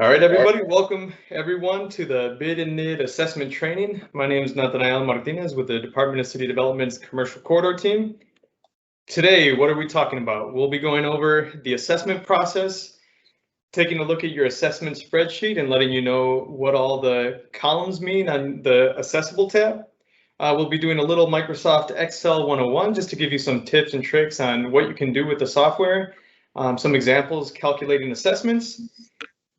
All right, everybody, welcome everyone to the BID and NID Assessment Training. My name is Nathaniel Martinez with the Department of City Development's Commercial Corridor team. Today, what are we talking about? We'll be going over the assessment process, taking a look at your assessment spreadsheet and letting you know what all the columns mean on the Accessible tab. We'll be doing a little Microsoft Excel 101 just to give you some tips and tricks on what you can do with the software, some examples calculating assessments,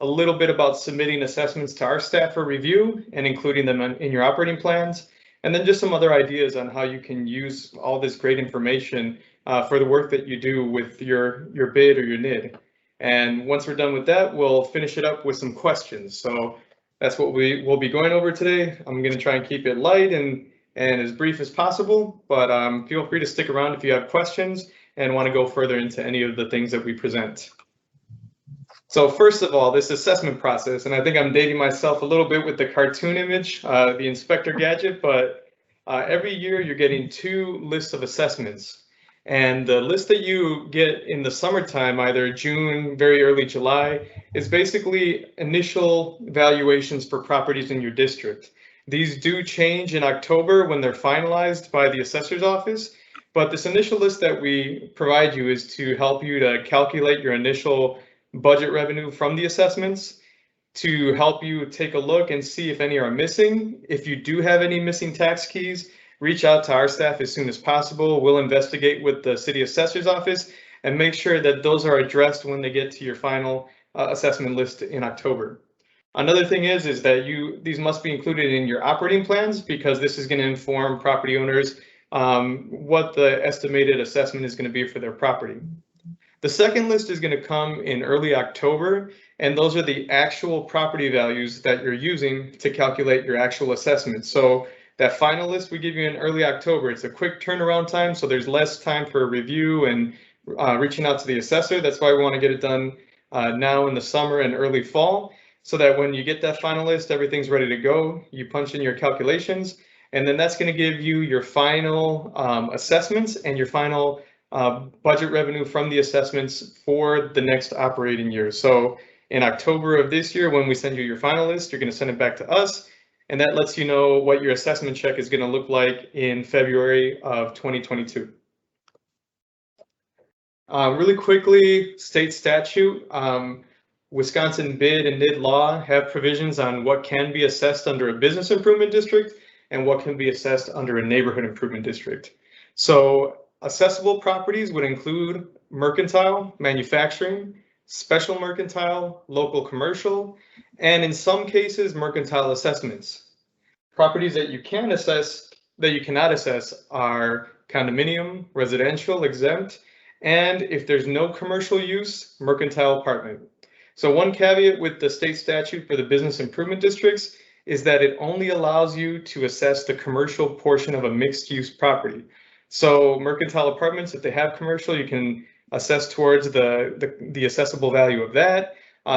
a little bit about submitting assessments to our staff for review and including them in your operating plans, and then just some other ideas on how you can use all this great information for the work that you do with your BID or your NID. And once we're done with that, we'll finish it up with some questions. So that's what we will be going over today. I'm going to try and keep it light and as brief as possible, but feel free to stick around if you have questions and want to go further into any of the things that we present. So first of all, this assessment process, and I think I'm dating myself a little bit with the cartoon image, the Inspector Gadget, but every year you're getting two lists of assessments. And the list that you get in the summertime, either June, very early July, is basically initial valuations for properties in your district. These do change in October when they're finalized by the assessor's office, but this initial list that we provide you is to help you to calculate your initial budget revenue from the assessments, to help you take a look and see if any are missing. If you do have any missing tax keys, reach out to our staff as soon as possible. We'll investigate with the city assessor's office and make sure that those are addressed when they get to your final assessment list in October. Another thing is that these must be included in your operating plans, because this is going to inform property owners what the estimated assessment is going to be for their property. The second list is going to come in early October, and those are the actual property values that you're using to calculate your actual assessment. So that final list we give you in early October, it's a quick turnaround time, so there's less time for review and reaching out to the assessor. That's why we want to get it done now in the summer and early fall, so that when you get that final list, everything's ready to go. You punch in your calculations, and then that's going to give you your final assessments and your final budget revenue from the assessments for the next operating year. So in October of this year, when we send you your final list, you're going to send it back to us, and that lets you know what your assessment check is going to look like in February of 2022. Really quickly, state statute, Wisconsin BID and NID law have provisions on what can be assessed under a business improvement district and what can be assessed under a neighborhood improvement district. So assessable properties would include mercantile, manufacturing, special mercantile, local commercial, and in some cases, mercantile assessments. Properties that you can assess, that you cannot assess, are condominium, residential, exempt, and if there's no commercial use, mercantile apartment. So one caveat with the state statute for the business improvement districts is that it only allows you to assess the commercial portion of a mixed-use property. So mercantile apartments, if they have commercial, you can assess towards the assessable value of that.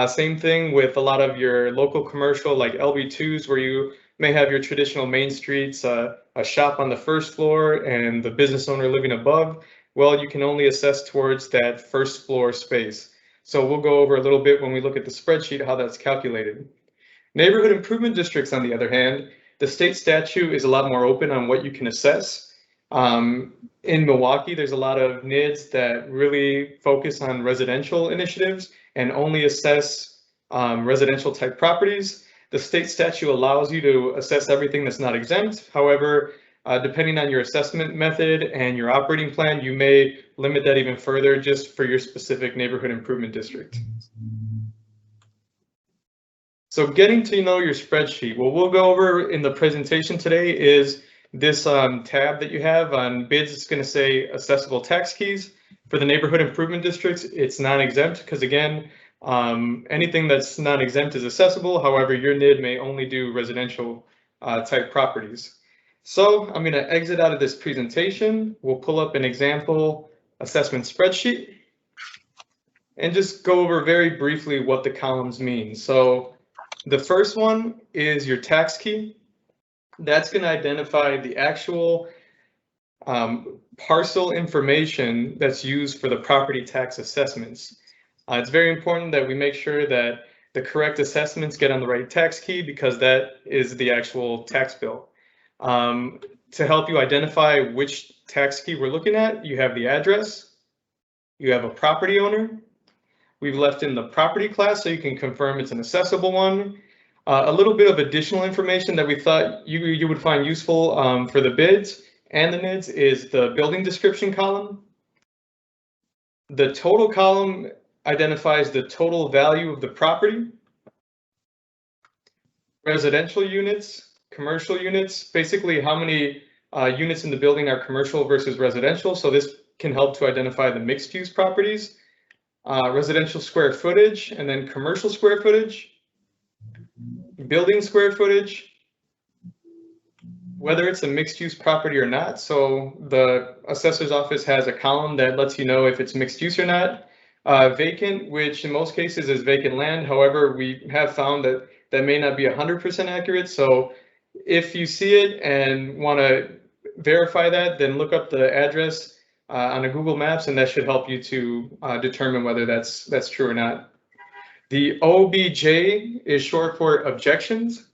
Same thing with a lot of your local commercial, like LB2s, where you may have your traditional main streets, a shop on the first floor and the business owner living above. Well, you can only assess towards that first floor space. So we'll go over a little bit when we look at the spreadsheet how that's calculated. Neighborhood improvement districts, on the other hand, the state statute is a lot more open on what you can assess. In Milwaukee, there's a lot of NIDs that really focus on residential initiatives and only assess residential type properties. The state statute allows you to assess everything that's not exempt. However, depending on your assessment method and your operating plan, you may limit that even further just for your specific neighborhood improvement district. So getting to know your spreadsheet, what we'll go over in the presentation today is this tab that you have on BIDs. It's going to say accessible tax keys. For the neighborhood improvement districts, it's non-exempt because, again, anything that's non-exempt is accessible. However, your NID may only do residential type properties. So I'm going to exit out of this presentation. We'll pull up an example assessment spreadsheet and just go over very briefly what the columns mean. So the first one is your tax key. That's going to identify the actual parcel information that's used for the property tax assessments. It's very important that we make sure that The correct assessments get on the right tax key because that is the actual tax bill. To help you identify which tax key we're looking at, you have the address, you have a property owner. We've left in the property class so you can confirm it's an assessable one. A little bit of additional information that we thought you would find useful for the BIDs and the NIDs is the building description column. The total column identifies the total value of the property. Residential units, commercial units, basically how many units in the building are commercial versus residential. So this can help to identify the mixed use properties. Residential square footage, and then commercial square footage, building square footage, whether it's a mixed use property or not. So the assessor's office has a column that lets you know if it's mixed use or not. Vacant, which in most cases is vacant land. However, we have found that that may not be 100% accurate. So if you see it and want to verify that, then look up the address on a Google Maps, and that should help you to determine whether that's true or not. The OBJ is short for objections.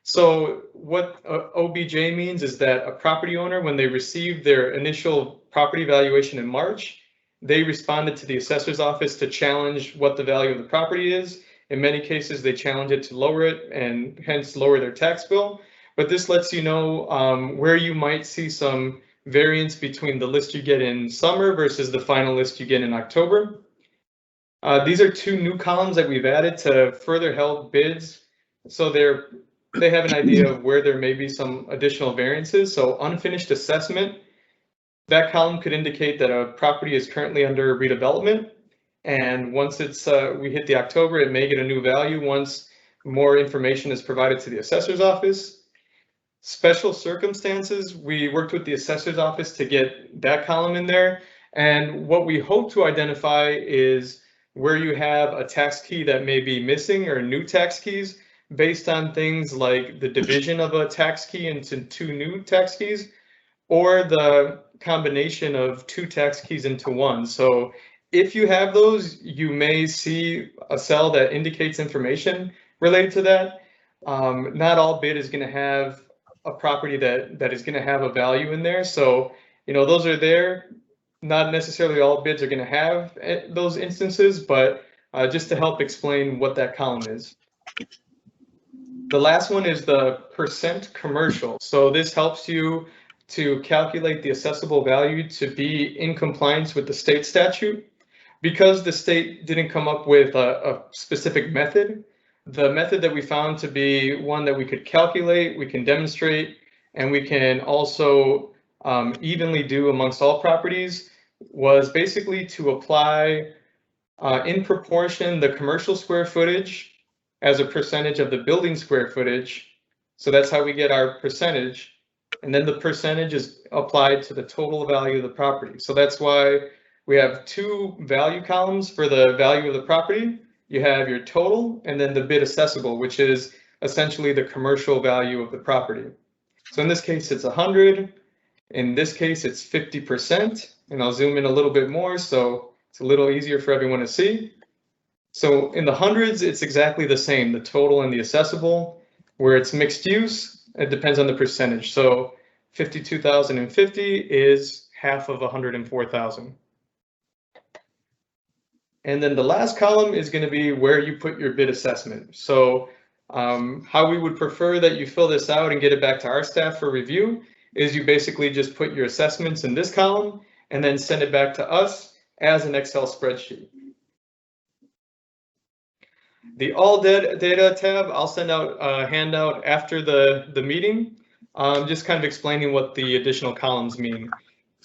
So what OBJ means is that a property owner, when they received their initial property valuation in March, they responded to the assessor's office to challenge what the value of the property is. In many cases, they challenge it to lower it and hence lower their tax bill. But this lets you know where you might see some variance between the list you get in summer versus the final list you get in October. These are two new columns that we've added to further help bids. So they have an idea of where there may be some additional variances. So unfinished assessment, that column could indicate that a property is currently under redevelopment. And once we hit the October, it may get a new value once more information is provided to the assessor's office. Special circumstances, we worked with the assessor's office to get that column in there. And what we hope to identify is where you have a tax key that may be missing or new tax keys based on things like the division of a tax key into two new tax keys or the combination of two tax keys into one. So if you have those, you may see a cell that indicates information related to that. Not all BID is going to have a property that is going to have a value in there. So, those are there. Not necessarily all BIDs are going to have those instances, but just to help explain what that column is. The last one is the percent commercial. So this helps you to calculate the assessable value to be in compliance with the state statute. Because the state didn't come up with a specific method, the method that we found to be one that we could calculate, we can demonstrate, and we can also evenly do amongst all properties was basically to apply in proportion the commercial square footage as a percentage of the building square footage. So that's how we get our percentage. And then the percentage is applied to the total value of the property. So that's why we have two value columns for the value of the property. You have your total and then the bid assessable, which is essentially the commercial value of the property. So in this case, it's 100. In this case, it's 50%. And I'll zoom in a little bit more so it's a little easier for everyone to see. So in the hundreds, it's exactly the same, the total and the assessable. Where it's mixed use, it depends on the percentage. So 52,050 is half of 104,000. And then the last column is going to be where you put your bid assessment. So how we would prefer that you fill this out and get it back to our staff for review is you basically just put your assessments in this column and then send it back to us as an Excel spreadsheet. The all data tab, I'll send out a handout after the meeting, just kind of explaining what the additional columns mean.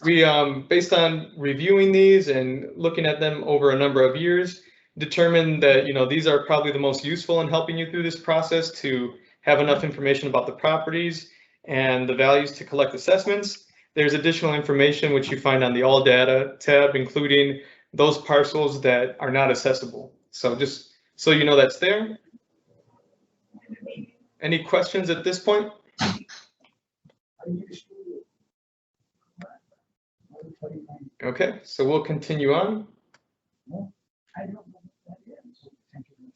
We, based on reviewing these and looking at them over a number of years, determined that these are probably the most useful in helping you through this process to have enough information about the properties and the values to collect assessments. There's additional information which you find on the all data tab, including those parcels that are not accessible. So just so you know that's there. Any questions at this point? Okay, so we'll continue on.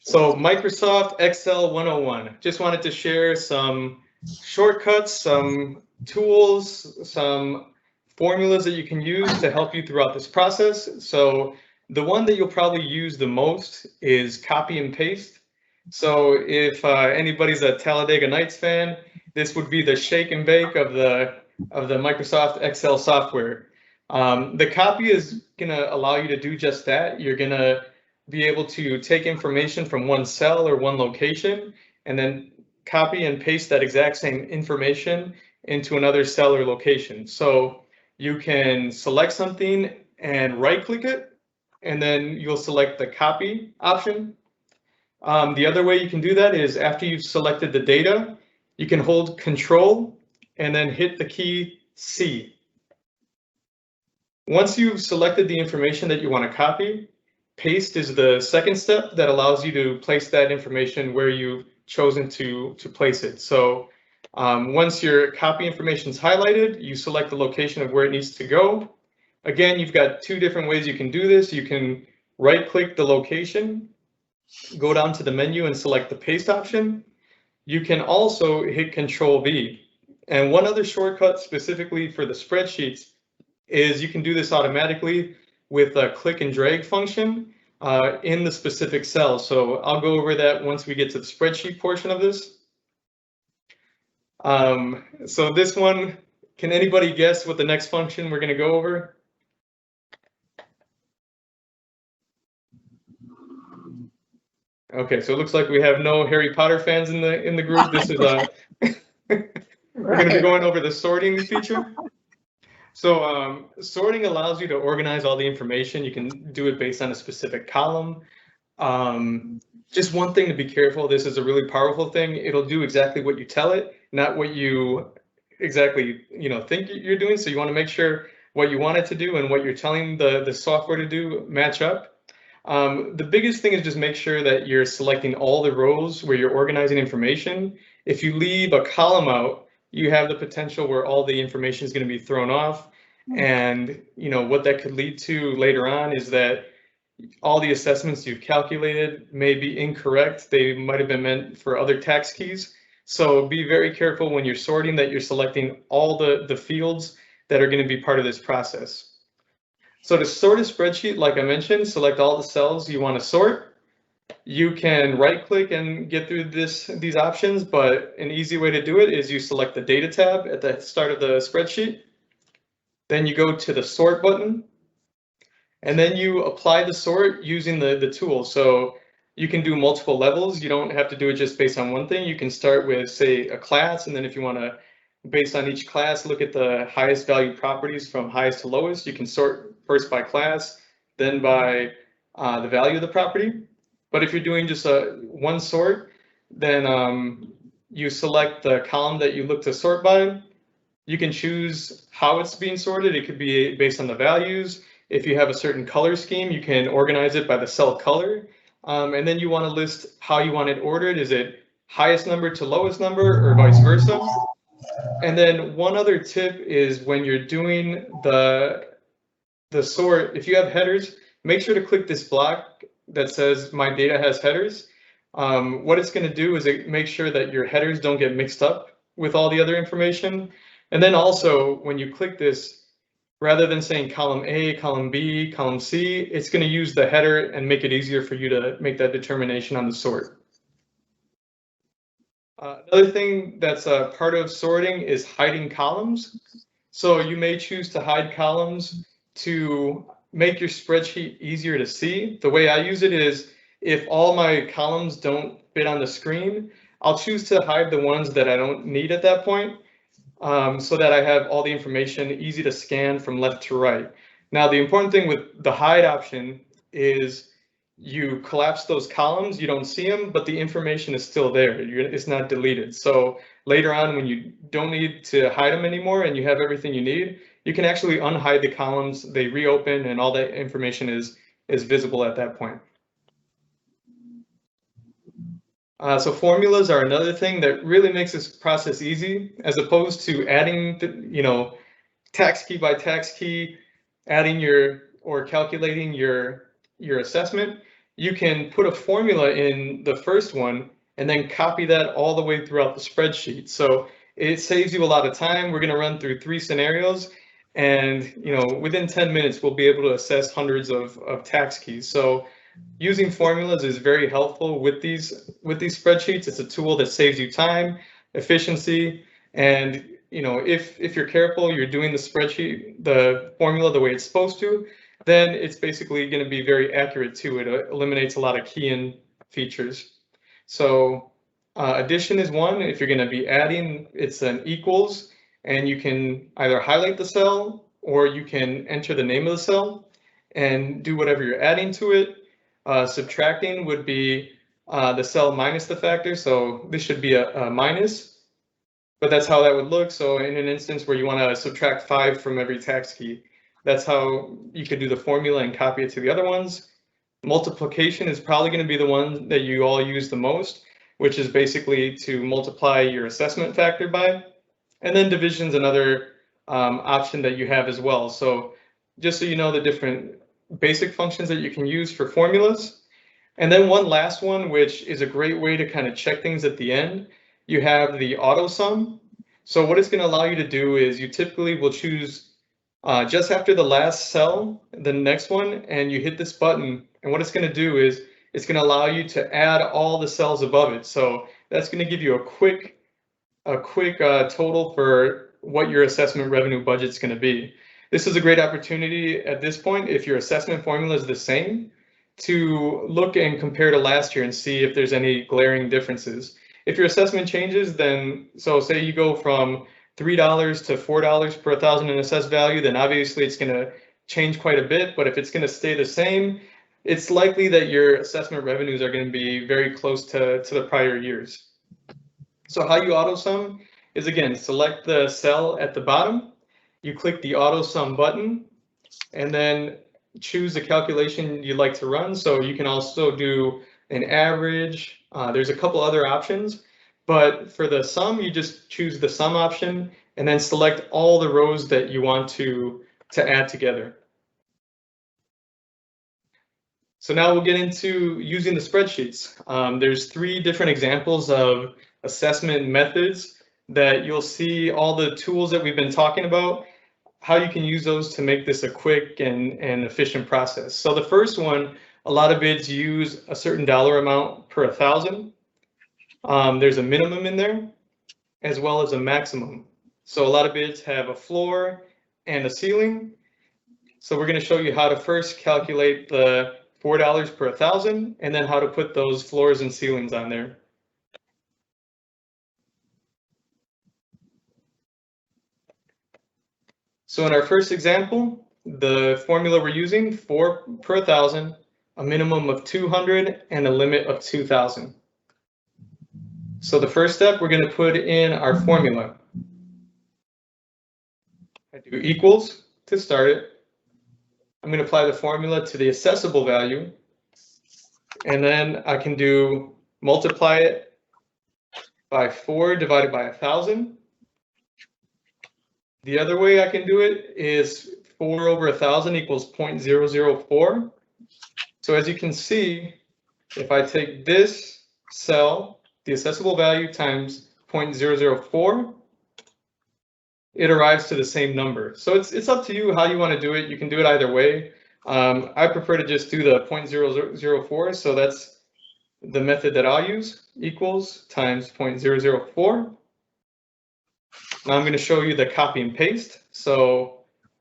So Microsoft Excel 101, just wanted to share some shortcuts, some tools, some formulas that you can use to help you throughout this process. So the one that you'll probably use the most is copy and paste. So if anybody's a Talladega Nights fan, this would be the shake and bake of the Microsoft Excel software. The copy is going to allow you to do just that. You're going to be able to take information from one cell or one location and then copy and paste that exact same information into another cell or location. So you can select something and right click it, and then you'll select the copy option. The other way you can do that is after you've selected the data, you can hold Control and then hit the key C. Once you've selected the information that you want to copy, paste is the second step that allows you to place that information where you've chosen to place it. So once your copy information is highlighted, you select the location of where it needs to go. Again, you've got two different ways you can do this. You can right click the location, go down to the menu and select the paste option. You can also hit Control V. And one other shortcut specifically for the spreadsheets is you can do this automatically with a click and drag function in the specific cell. So I'll go over that once we get to the spreadsheet portion of this. So this one, can anybody guess what the next function we're going to go over? Okay, so it looks like we have no Harry Potter fans in the group. This is we're going to be going over the sorting feature. So sorting allows you to organize all the information. You can do it based on a specific column. Just one thing to be careful, this is a really powerful thing. It'll do exactly what you tell it, not what you exactly think you're doing. So you want to make sure what you want it to do and what you're telling the software to do match up. The biggest thing is just make sure that you're selecting all the rows where you're organizing information. If you leave a column out, you have the potential where all the information is going to be thrown off. And what that could lead to later on is that all the assessments you've calculated may be incorrect. They might have been meant for other tax keys. So be very careful when you're sorting that you're selecting all the fields that are going to be part of this process. So to sort a spreadsheet, like I mentioned, select all the cells you want to sort. You can right click and get through these options, but an easy way to do it is you select the data tab at the start of the spreadsheet. Then you go to the sort button, and then you apply the sort using the tool. So you can do multiple levels. You don't have to do it just based on one thing. You can start with, say, a class, and then if you want to, based on each class, look at the highest value properties from highest to lowest. You can sort first by class, then by the value of the property. But if you're doing just one sort, then you select the column that you look to sort by. You can choose how it's being sorted. It could be based on the values. If you have a certain color scheme, you can organize it by the cell color. And then you want to list how you want it ordered. Is it highest number to lowest number or vice versa? And then one other tip is when you're doing the sort, if you have headers, make sure to click this block that says my data has headers. What it's going to do is it makes sure that your headers don't get mixed up with all the other information. And then also when you click this, rather than saying column A, column B, column C, it's going to use the header and make it easier for you to make that determination on the sort. Another thing that's part of sorting is hiding columns. So you may choose to hide columns to make your spreadsheet easier to see. The way I use it is if all my columns don't fit on the screen, I'll choose to hide the ones that I don't need at that point, so that I have all the information easy to scan from left to right. Now, the important thing with the hide option is you collapse those columns, you don't see them, but the information is still there. It's not deleted. So later on, when you don't need to hide them anymore and you have everything you need, you can actually unhide the columns, they reopen, and all that information is visible at that point. So formulas are another thing that really makes this process easy, as opposed to adding, tax key by tax key, adding or calculating your assessment. you can put a formula in the first one and then copy that all the way throughout the spreadsheet. So it saves you a lot of time. We're going to run through 3 scenarios, and within 10 minutes, we'll be able to assess hundreds of tax keys. So using formulas is very helpful with these spreadsheets. It's a tool that saves you time, efficiency, and if you're careful, you're doing the formula the way it's supposed to, then it's basically going to be very accurate too. It eliminates a lot of key-in features. So addition is one. If you're going to be adding, it's an equals, and you can either highlight the cell or you can enter the name of the cell and do whatever you're adding to it. Subtracting would be the cell minus the factor, so this should be a minus, but that's how that would look. So in an instance where you want to subtract 5 from every tax key, that's how you could do the formula and copy it to the other ones. Multiplication is probably going to be the one that you all use the most, which is basically to multiply your assessment factor by. And then division is another option that you have as well. So just so you know the different basic functions that you can use for formulas. And then one last one, which is a great way to kind of check things at the end, you have the auto sum. So what it's going to allow you to do is you typically will choose just after the last cell, the next one, and you hit this button. And what it's going to do is it's going to allow you to add all the cells above it. So that's going to give you a quick total for what your assessment revenue budget is going to be. This is a great opportunity at this point, if your assessment formula is the same, to look and compare to last year and see if there's any glaring differences. If your assessment changes, then, so say you go from $3 to $4 per 1,000 in assessed value, then obviously it's going to change quite a bit. But if it's going to stay the same, it's likely that your assessment revenues are going to be very close to the prior years. So how you auto sum is, again, select the cell at the bottom, you click the auto sum button, and then choose the calculation you'd like to run. So you can also do an average. There's a couple other options, but for the sum, you just choose the sum option and then select all the rows that you want to add together. So now we'll get into using the spreadsheets. There's 3 different examples of assessment methods that you'll see all the tools that we've been talking about, how you can use those to make this a quick and efficient process. So the first one, a lot of bids use a certain dollar amount per 1,000. There's a minimum in there as well as a maximum. So a lot of bids have a floor and a ceiling. So we're going to show you how to first calculate the $4 per 1,000 and then how to put those floors and ceilings on there. So in our first example, the formula we're using, 4 per 1,000, a minimum of 200 and a limit of 2,000. So the first step, we're going to put in our formula. I do equals to start it. I'm going to apply the formula to the assessable value, and then I can do multiply it by 4 divided by 1,000. The other way I can do it is 4 over 1,000 equals 0.004. So as you can see, if I take this cell, the assessable value times 0.004, it arrives to the same number. So it's up to you how you want to do it. You can do it either way. I prefer to just do the 0.004, so that's the method that I'll use, equals times 0.004. Now I'm going to show you the copy and paste. So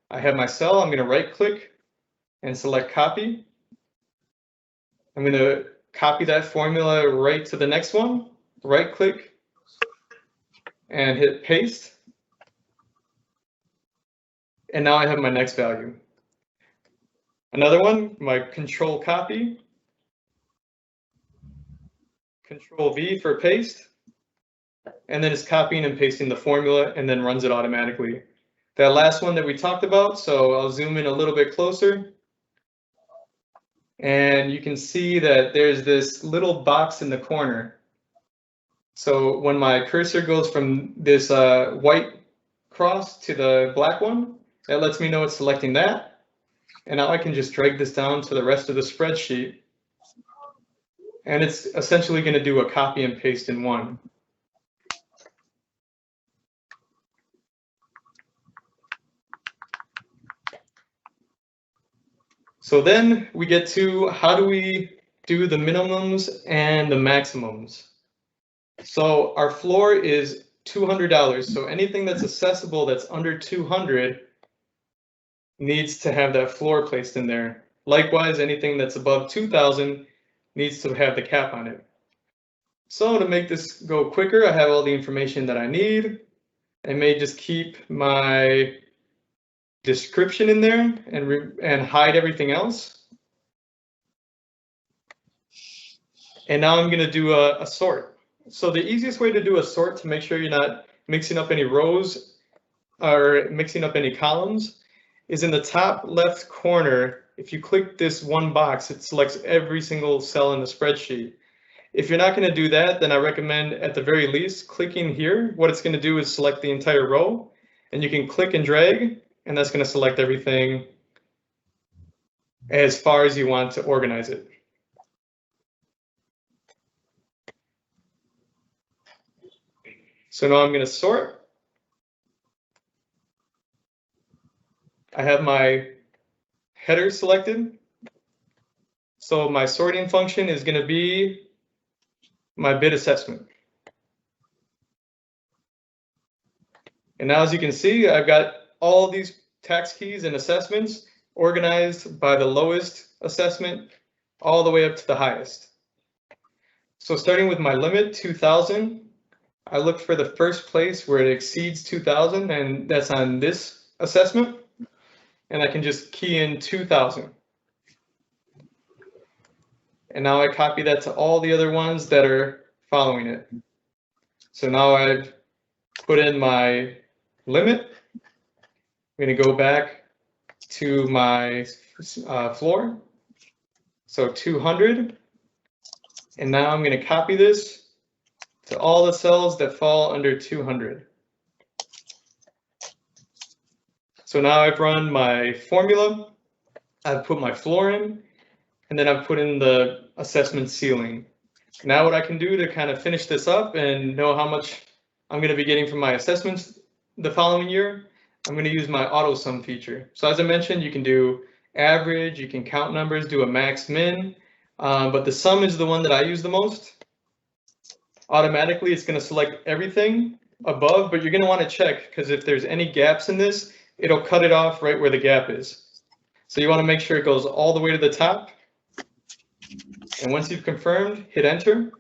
I have my cell, I'm going to right click and select copy. I'm going to copy that formula right to the next one, right click and hit paste. And now I have my next value. Another one, my control copy, control V for paste, and then it's copying and pasting the formula and then runs it automatically. That last one that we talked about, so I'll zoom in a little bit closer. And you can see that there's this little box in the corner. So when my cursor goes from this white cross to the black one, that lets me know it's selecting that. And now I can just drag this down to the rest of the spreadsheet. and it's essentially going to do a copy and paste in one. So then we get to how do we do the minimums and the maximums. So our floor is $200. So anything that's accessible that's under 200 needs to have that floor placed in there. Likewise, anything that's above 2,000 needs to have the cap on it. So to make this go quicker, I have all the information that I need. I may just keep my description in there and hide everything else. And now I'm going to do a sort. So the easiest way to do a sort to make sure you're not mixing up any rows or mixing up any columns is in the top left corner. If you click this one box, it selects every single cell in the spreadsheet. If you're not going to do that, then I recommend at the very least clicking here. What it's going to do is select the entire row, and you can click and drag, and that's going to select everything as far as you want to organize it. So now I'm going to sort. I have my header selected. So my sorting function is going to be my bid assessment. And now, as you can see, I've got all these tax keys and assessments organized by the lowest assessment all the way up to the highest. So starting with my limit, 2,000, I look for the first place where it exceeds 2,000, and that's on this assessment. And I can just key in 2,000. And now I copy that to all the other ones that are following it. So now I've put in my limit. I'm going to go back to my floor. So 200. And now I'm going to copy this to all the cells that fall under 200. So now I've run my formula. I've put my floor in. And then I've put in the assessment ceiling. Now what I can do to kind of finish this up and know how much I'm going to be getting from my assessments the following year, I'm going to use my auto sum feature. So as I mentioned, you can do average, you can count numbers, do a max min, but the sum is the one that I use the most. Automatically, it's going to select everything above, but you're going to want to check because if there's any gaps in this, it'll cut it off right where the gap is. So you want to make sure it goes all the way to the top. And once you've confirmed, hit enter.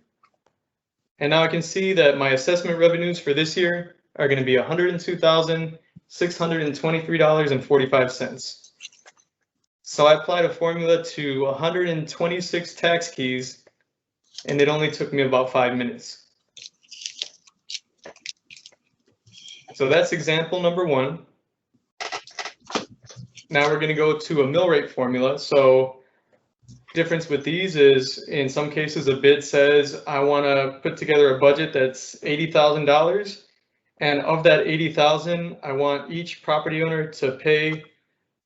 And now I can see that my assessment revenues for this year are going to be $102,623.45. So I applied a formula to 126 tax keys, and it only took me about 5 minutes. So that's example number one. Now we're going to go to a mill rate formula. So difference with these is in some cases a bid says I want to put together a budget that's $80,000, and of that $80,000 I want each property owner to pay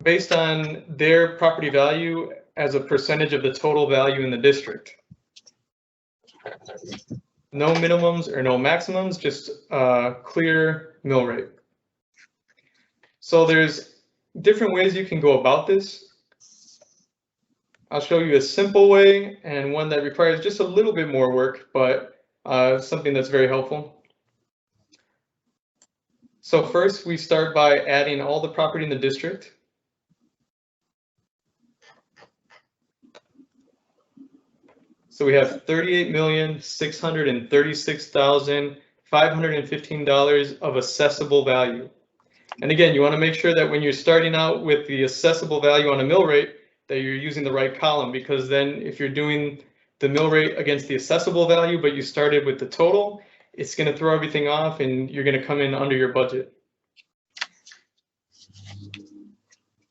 based on their property value as a percentage of the total value in the district. No minimums or no maximums, just a clear mill rate. So there's different ways you can go about this. I'll show you a simple way and one that requires just a little bit more work, but something that's very helpful. So first, we start by adding all the property in the district. So we have $38,636,515 of accessible value. And again, you want to make sure that when you're starting out with the accessible value on a mill rate, that you're using the right column, because then if you're doing the mill rate against the accessible value, but you started with the total, it's going to throw everything off and you're going to come in under your budget.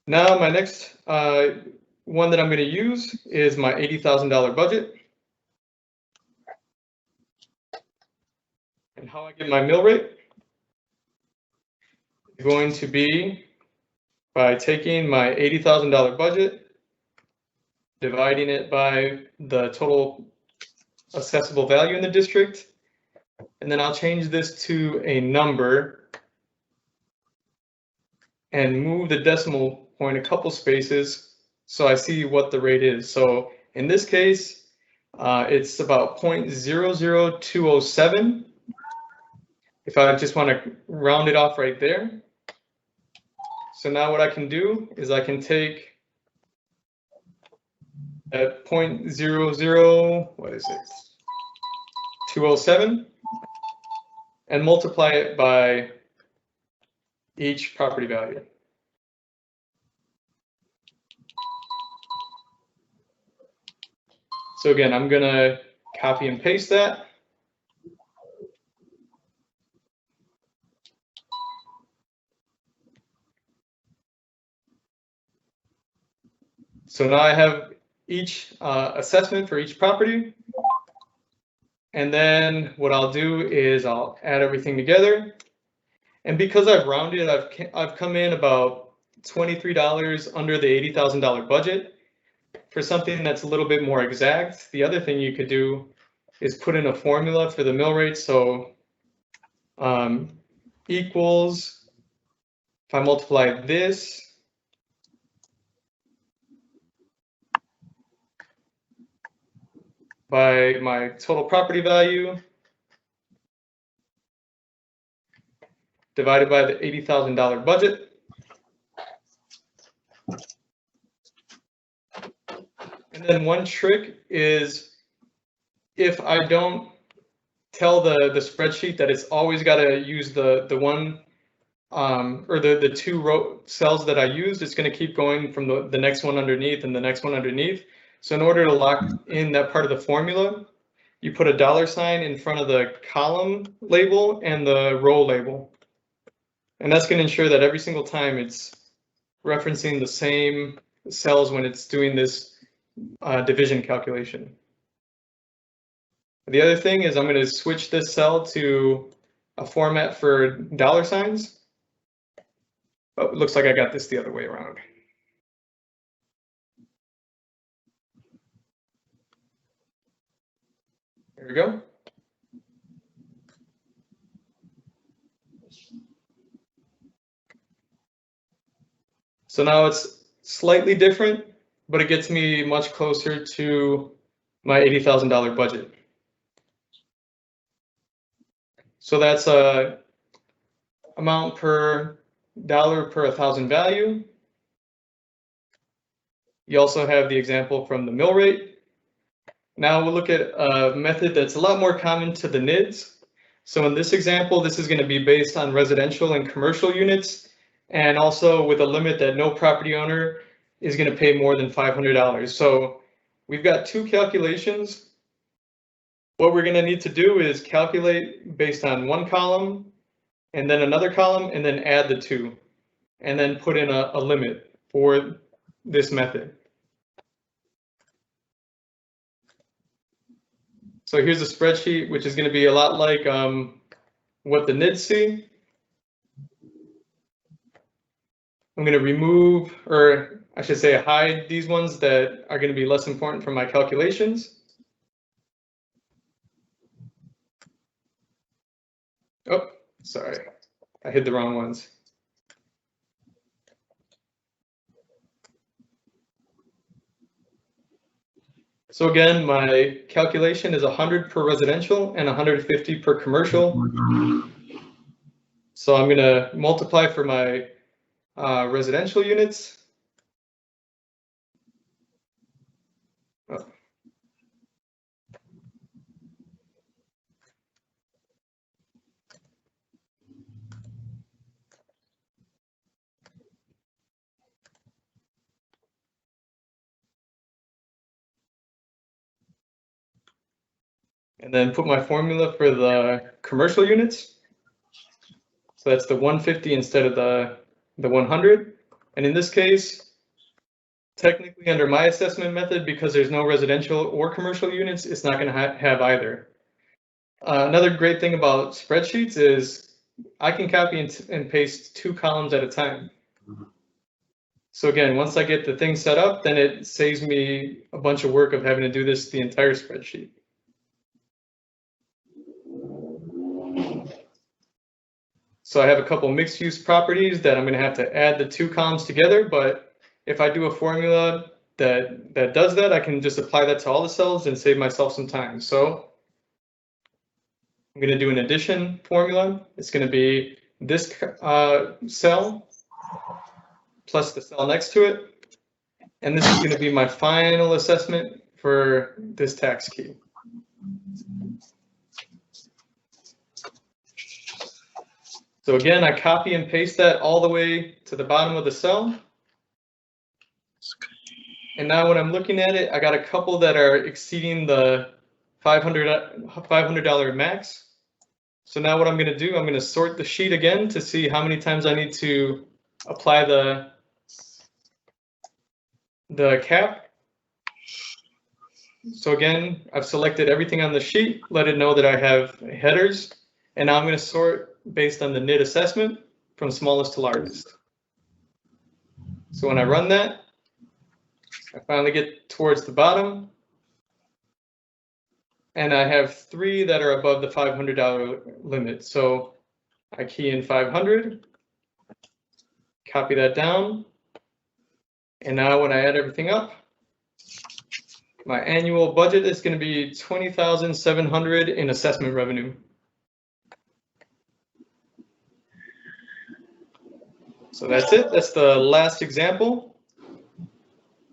Now, my next one that I'm going to use is my $80,000 budget. And how I get my mill rate is going to be by taking my $80,000 budget, dividing it by the total assessable value in the district. And then I'll change this to a number and move the decimal point a couple spaces so I see what the rate is. So in this case, it's about 0.00207. If I just want to round it off right there. So now what I can do is I can take at 0.00, what is it, 207, and multiply it by each property value. So again, I'm gonna copy and paste that. So now I have each assessment for each property. And then what I'll do is I'll add everything together. And because I've rounded, I've come in about $23 under the $80,000 budget. For something that's a little bit more exact, the other thing you could do is put in a formula for the mill rate. So equals, if I multiply this by my total property value divided by the $80,000 budget. And then one trick is if I don't tell the spreadsheet that it's always got to use the one or the two row cells that I used, it's going to keep going from the next one underneath and the next one underneath. So in order to lock in that part of the formula, you put a $ in front of the column label and the row label. And that's going to ensure that every single time it's referencing the same cells when it's doing this division calculation. The other thing is I'm going to switch this cell to a format for $. Oh, it looks like I got this the other way around. There we go. So now it's slightly different, but it gets me much closer to my $80,000 budget. So that's a amount per $ per 1,000 value. You also have the example from the mill rate. Now we'll look at a method that's a lot more common to the NIDs. So in this example, this is going to be based on residential and commercial units, and also with a limit that no property owner is going to pay more than $500. So we've got two calculations. What we're going to need to do is calculate based on one column and then another column and then add the two and then put in a limit for this method. So here's a spreadsheet, which is going to be a lot like what the NIDs see. I'm going to remove, or I should say hide, these ones that are going to be less important for my calculations. Oh, sorry, I hid the wrong ones. So again, my calculation is 100 per residential and 150 per commercial. So I'm going to multiply for my residential units. Oh. And then put my formula for the commercial units. So that's the 150 instead of the 100. And in this case, technically under my assessment method, because there's no residential or commercial units, it's not going to have either. Another great thing about spreadsheets is I can copy and paste two columns at a time. So again, once I get the thing set up, then it saves me a bunch of work of having to do this the entire spreadsheet. So I have a couple mixed use properties that I'm going to have to add the two columns together, but if I do a formula that does that, I can just apply that to all the cells and save myself some time. So I'm going to do an addition formula. It's going to be this cell plus the cell next to it. And this is going to be my final assessment for this tax key. So again, I copy and paste that all the way to the bottom of the cell. And now when I'm looking at it, I got a couple that are exceeding the $500 max. So now what I'm going to do, I'm going to sort the sheet again to see how many times I need to apply the cap. So again, I've selected everything on the sheet, let it know that I have headers, and now I'm going to sort based on the NID assessment from smallest to largest. So when I run that, I finally get towards the bottom, and I have 3 that are above the $500 limit. So I key in 500, copy that down, and now when I add everything up, my annual budget is going to be $20,700 in assessment revenue. So that's it. That's the last example.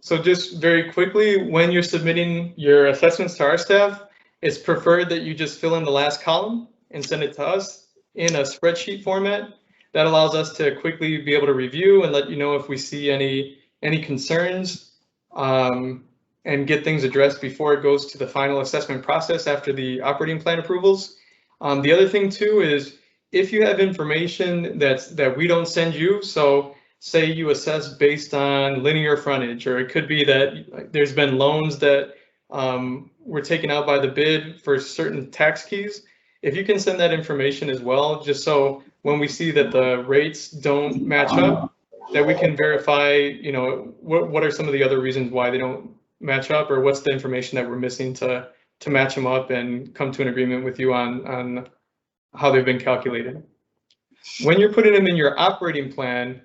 So just very quickly, when you're submitting your assessments to our staff, it's preferred that you just fill in the last column and send it to us in a spreadsheet format. That allows us to quickly be able to review and let you know if we see any concerns and get things addressed before it goes to the final assessment process after the operating plan approvals. The other thing too is if you have information that we don't send you, so say you assess based on linear frontage, or it could be that there's been loans that were taken out by the BID for certain tax keys. If you can send that information as well, just so when we see that the rates don't match up, that we can verify, you know, what are some of the other reasons why they don't match up, or what's the information that we're missing to match them up and come to an agreement with you on how they've been calculated. When you're putting them in your operating plan,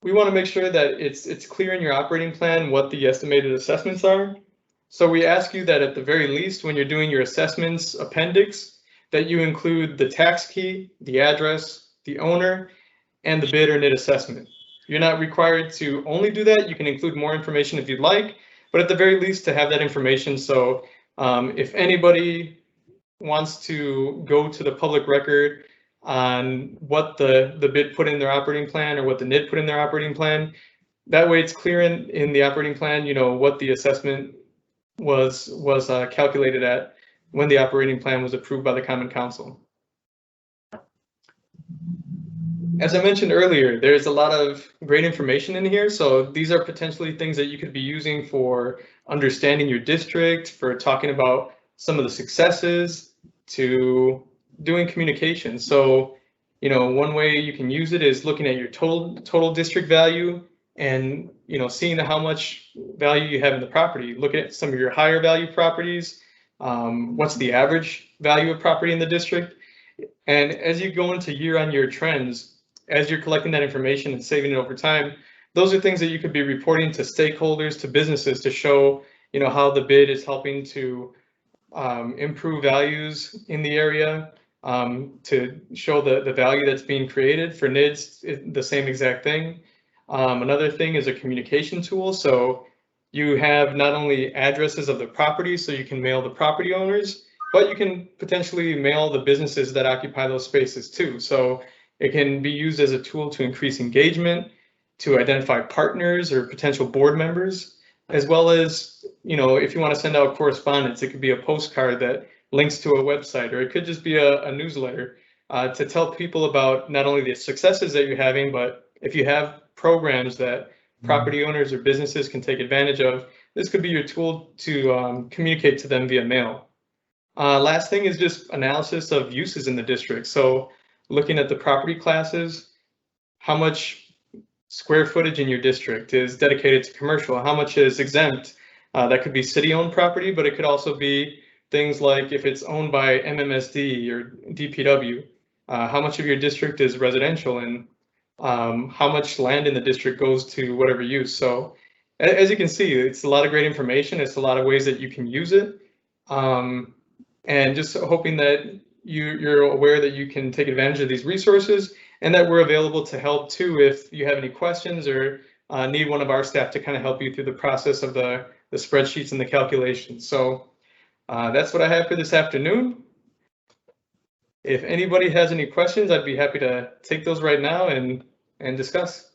we want to make sure that it's clear in your operating plan what the estimated assessments are. So we ask you that at the very least, when you're doing your assessments appendix, that you include the tax key, the address, the owner, and the BID or NID assessment. You're not required to only do that. You can include more information if you'd like, but at the very least to have that information. So if anybody wants to go to the public record on what the BID put in their operating plan or what the NID put in their operating plan, that way it's clear in the operating plan, you know, what the assessment was calculated at when the operating plan was approved by the Common Council. As I mentioned earlier, there's a lot of great information in here. So these are potentially things that you could be using for understanding your district, for talking about some of the successes, to doing communication. So, you know, one way you can use it is looking at your total district value and, you know, seeing how much value you have in the property. Look at some of your higher value properties. What's the average value of property in the district? And as you go into year-on-year trends, as you're collecting that information and saving it over time, those are things that you could be reporting to stakeholders, to businesses, to show, you know, how the BID is helping to improve values in the area, to show the value that's being created. For NIDs, the same exact thing. Another thing is a communication tool. So you have not only addresses of the property, so you can mail the property owners, but you can potentially mail the businesses that occupy those spaces too. So it can be used as a tool to increase engagement, to identify partners or potential board members, as well as, you know, if you want to send out correspondence, it could be a postcard that links to a website, or it could just be a newsletter to tell people about not only the successes that you're having, but if you have programs that property owners or businesses can take advantage of, this could be your tool to communicate to them via mail. Last thing is just analysis of uses in the district. So looking at the property classes, how much square footage in your district is dedicated to commercial, how much is exempt. That could be city-owned property, but it could also be things like if it's owned by MMSD or DPW, how much of your district is residential, and how much land in the district goes to whatever use. So as you can see, it's a lot of great information. It's a lot of ways that you can use it. And just hoping that you're aware that you can take advantage of these resources, and that we're available to help too if you have any questions or need one of our staff to kind of help you through the process of the spreadsheets and the calculations. So that's what I have for this afternoon. If anybody has any questions, I'd be happy to take those right now and discuss.